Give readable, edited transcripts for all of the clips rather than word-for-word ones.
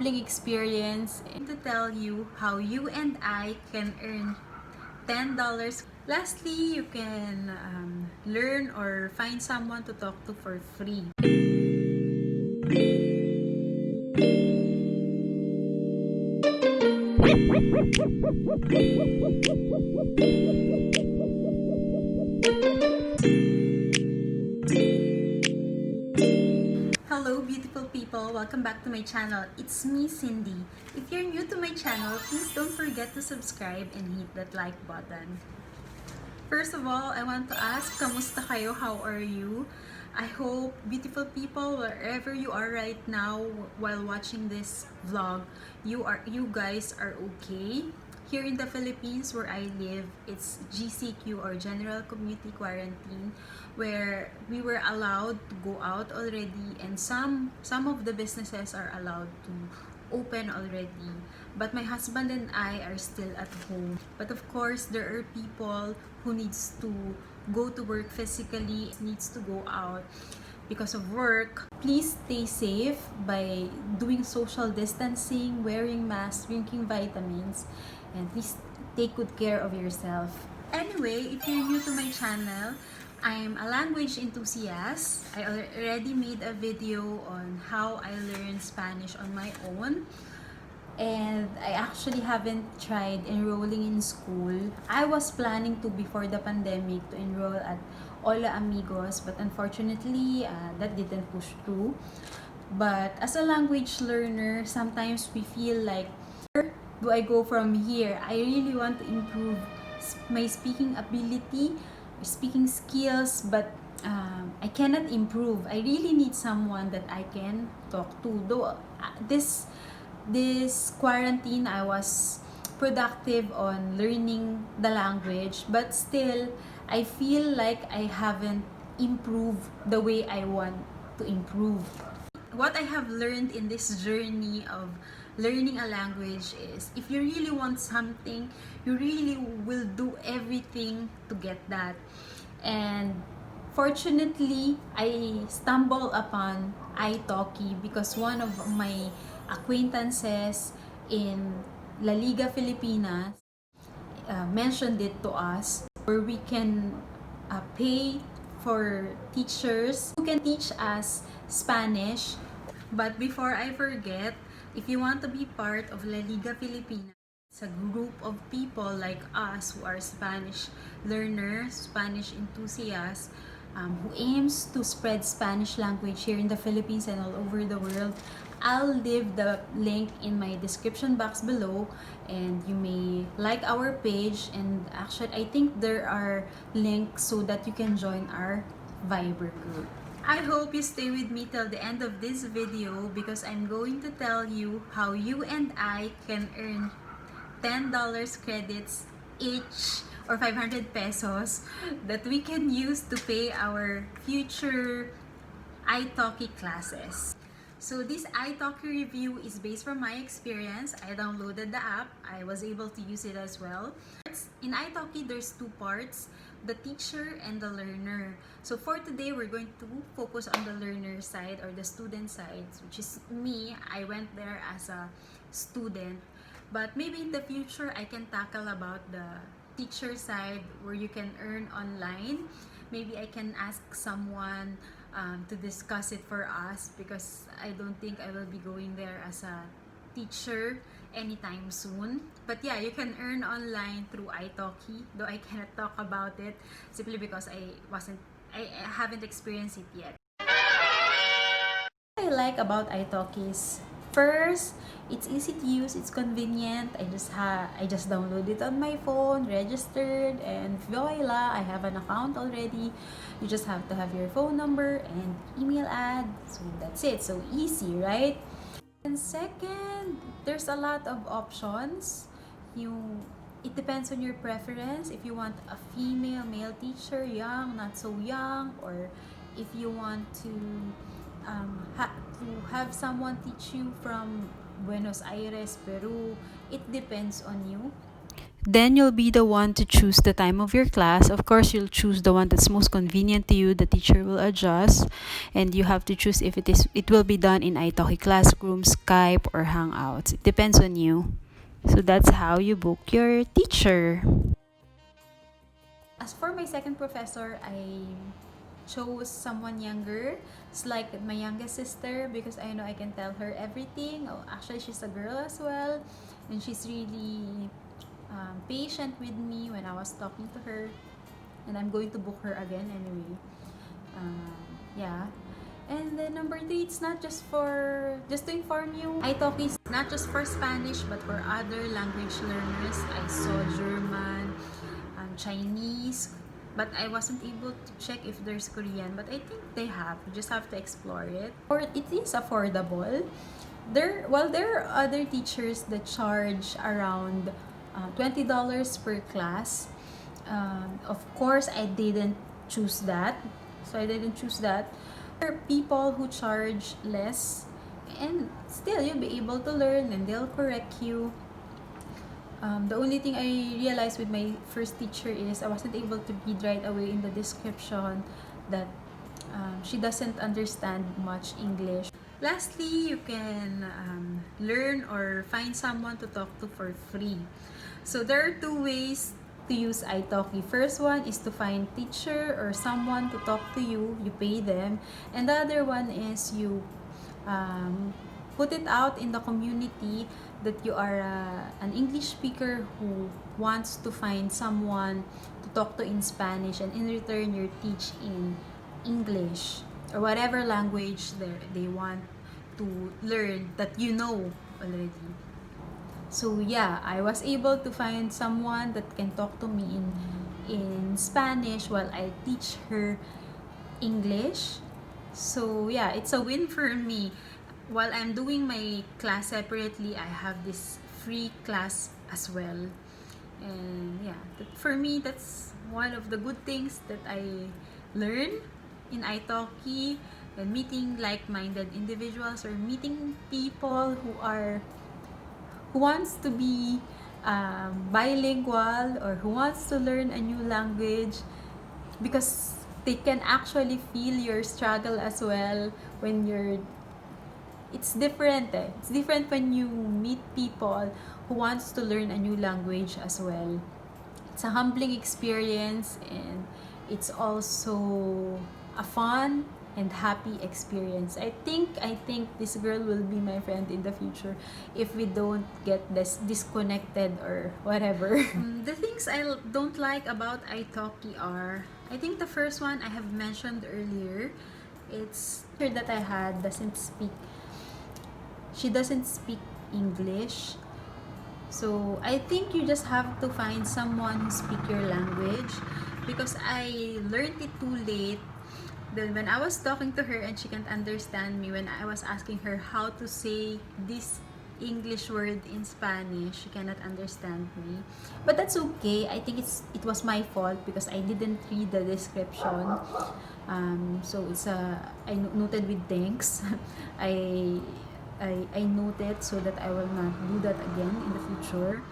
humbling experience and to tell you how you and I can earn $10. Lastly, you can learn or find someone to talk to for free. Hello beautiful people, welcome back to my channel. It's me, Cindy. If you're new to my channel, please don't forget to subscribe and hit that like button. First of all, I want to ask, kamusta kayo? How are you? I hope beautiful people, wherever you are right now while watching this vlog, you guys are okay. Here in the Philippines where I live, it's GCQ or General Community Quarantine, where we were allowed to go out already, and some of the businesses are allowed to open already, but my husband and I are still at home. But of course, there are people who needs to go to work physically, needs to go out because of work. Please stay safe by doing social distancing, wearing masks, drinking vitamins, and please take good care of yourself. Anyway, if you're new to my channel, I'm a language enthusiast. I already made a video on how I learned Spanish on my own. And I actually haven't tried enrolling in school. I was planning to before the pandemic to enroll at Hola Amigos, but unfortunately that didn't push through. But as a language learner, sometimes we feel like, where do I go from here? I really want to improve my speaking ability, speaking skills, but I cannot improve. I really need someone that I can talk to. Though this quarantine, I was productive on learning the language, but still, I feel like I haven't improved the way I want to improve. What I have learned in this journey of learning a language is, if you really want something, you really will do everything to get that. And fortunately, I stumbled upon Italki because one of my acquaintances in LIGA Filipina mentioned it to us, where we can pay for teachers who can teach us Spanish. But before I forget, if you want to be part of La Liga Filipina, it's a group of people like us who are Spanish learners, Spanish enthusiasts, who aims to spread Spanish language here in the Philippines and all over the world. I'll leave the link in my description box below, and you may like our page, and actually I think there are links so that you can join our Viber group. I hope you stay with me till the end of this video because I'm going to tell you how you and I can earn $10 credits each, or 500 pesos, that we can use to pay our future Italki classes. So this Italki review is based from my experience. I downloaded the app. I was able to use it as well. In Italki, there's two parts, the teacher and the learner. So for today, we're going to focus on the learner side or the student side, which is me. I went there as a student. But maybe in the future, I can tackle about the teacher side where you can earn online. Maybe I can ask someone to discuss it for us, because I don't think I will be going there as a teacher anytime soon. But yeah, you can earn online through Italki, though I cannot talk about it simply because I haven't experienced it yet. What I like about Italki is, first, it's easy to use, it's convenient. I just downloaded it on my phone, registered, and voila, I have an account already. You just have to have your phone number and email ad. So that's it. So easy, right? And second, there's a lot of options. It depends on your preference. If you want a female, male teacher, young, not so young, or if you want to have someone teach you from Buenos Aires, Peru, it depends on you. Then you'll be the one to choose the time of your class. Of course, you'll choose the one that's most convenient to you. The teacher will adjust, and you have to choose if it will be done in Italki classroom, Skype, or Hangouts. It depends on you. So that's how you book your teacher. As for my second professor, I chose someone younger. It's like my youngest sister because I know I can tell her everything. Oh, actually, she's a girl as well, and she's really patient with me when I was talking to her. And I'm going to book her again anyway. Yeah. And then number 3, it's not just to inform you, italki is not just for Spanish but for other language learners. I saw German, Chinese, but I wasn't able to check if there's Korean, but I think they have. You just have to explore it. Or it is affordable. There are other teachers that charge around $20 per class. Of course, I didn't choose that. There are people who charge less, and still you'll be able to learn and they'll correct you. The only thing I realized with my first teacher is I wasn't able to read right away in the description that she doesn't understand much English. Lastly, you can learn or find someone to talk to for free. So there are 2 ways to use italki. First one is to find teacher or someone to talk to you. You pay them. And the other one is you put it out in the community that you are an English speaker who wants to find someone to talk to in Spanish, and in return you teach in English or whatever language they want to learn that you know already. So yeah, I was able to find someone that can talk to me in Spanish while I teach her English. So yeah, it's a win for me. While I'm doing my class separately, I have this free class as well. And yeah, for me, that's one of the good things that I learn in italki, and meeting like-minded individuals or meeting people who wants to be bilingual or who wants to learn a new language, because they can actually feel your struggle as well when it's different. It's different when you meet people who wants to learn a new language as well. It's a humbling experience, and it's also a fun and happy experience. I think this girl will be my friend in the future if we don't get disconnected or whatever. The things I don't like about italki are, I think the first one I have mentioned earlier. It's her that I had she doesn't speak English. So I think you just have to find someone who speak your language, because I learned it too late. Then when I was talking to her and she can't understand me, when I was asking her how to say this English word in Spanish, she cannot understand me. But that's okay. I think it was my fault because I didn't read the description. So I noted with thanks. I noted so that I will not do that again in the future.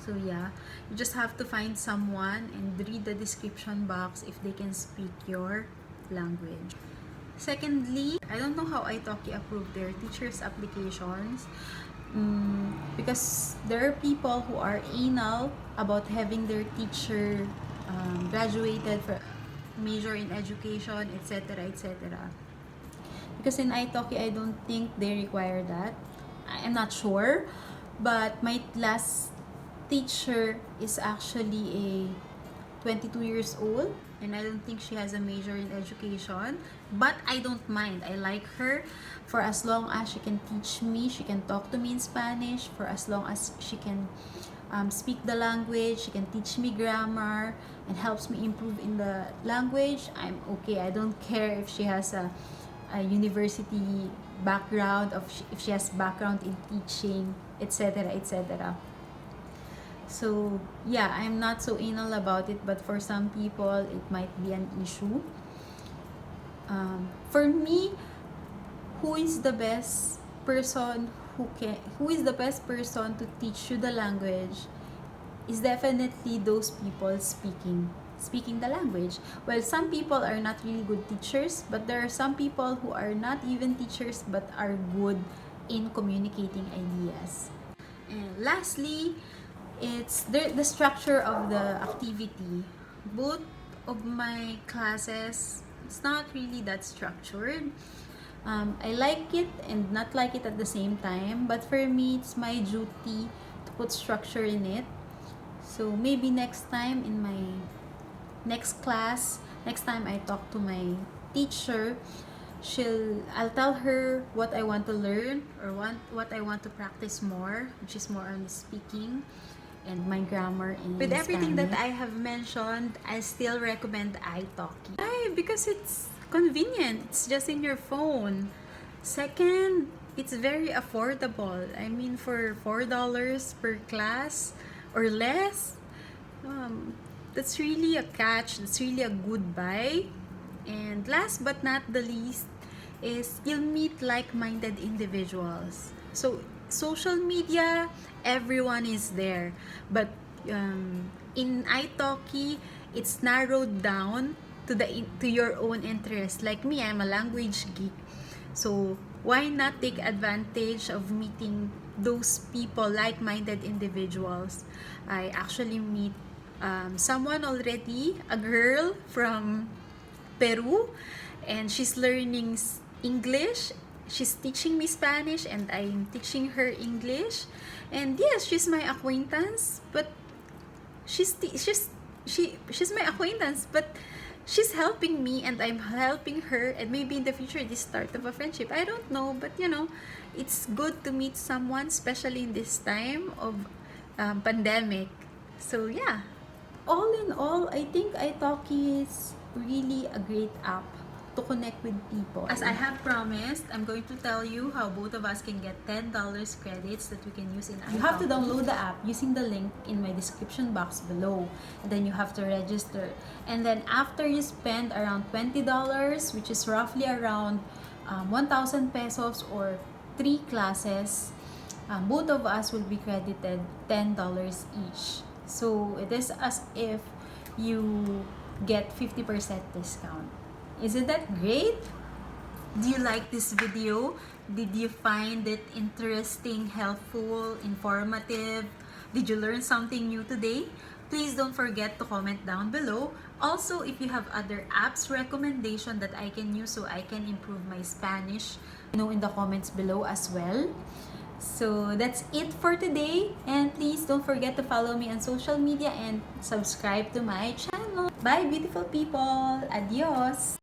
So yeah, you just have to find someone and read the description box if they can speak your language. Secondly, I don't know how italki approved their teachers' applications, because there are people who are anal about having their teacher graduated for major in education, etc., etc. Because in italki, I don't think they require that. I'm not sure, but my last teacher is actually a 22 years old, and I don't think she has a major in education, but I don't mind. I like her for as long as she can teach me, she can talk to me in Spanish, for as long as she can speak the language, she can teach me grammar and helps me improve in the language. I'm okay. I don't care if she has a university background, if she has background in teaching, etc., etc. So yeah, I'm not so anal about it, but for some people it might be an issue. For me, who is the best person to teach you the language is definitely those people speaking the language. Well, some people are not really good teachers, but there are some people who are not even teachers but are good in communicating ideas. And lastly, it's the structure of the activity. Both of my classes, it's not really that structured. I like it and not like it at the same time, but for me, it's my duty to put structure in it. So maybe next time in my next class, next time I talk to my teacher, I'll tell her what I want to learn or what I want to practice more, which is more on speaking and my grammar in With everything Spanish. that I have mentioned, I still recommend Italki. Why? Because it's convenient. It's just in your phone. Second, it's very affordable. I mean, for $4 per class or less, that's really a catch. That's really a good buy. And last but not the least is you'll meet like-minded individuals. So social media, everyone is there. But in italki, it's narrowed down to your own interest. Like me, I'm a language geek. So why not take advantage of meeting those people, like-minded individuals? I actually meet someone already, a girl from Peru, and she's learning English. She's teaching me Spanish, and I'm teaching her English. And yes, she's my acquaintance, but she's my acquaintance, but she's helping me and I'm helping her, and maybe in the future this start of a friendship. I don't know, but it's good to meet someone, especially in this time of pandemic. So yeah, all in all, I think italki is really a great app to connect with people. As I have promised, I'm going to tell you how both of us can get $10 credits that we can use in italki. You have to download the app using the link in my description box below. And then you have to register. And then after you spend around $20, which is roughly around 1,000 pesos or 3 classes, both of us will be credited $10 each. So it is as if you get 50% discount. Isn't that great? Do you like this video? Did you find it interesting, helpful, informative? Did you learn something new today? Please don't forget to comment down below. Also, if you have other apps recommendation that I can use so I can improve my Spanish, in the comments below as well. So that's it for today, and please don't forget to follow me on social media and subscribe to my channel. Bye, beautiful people. Adios.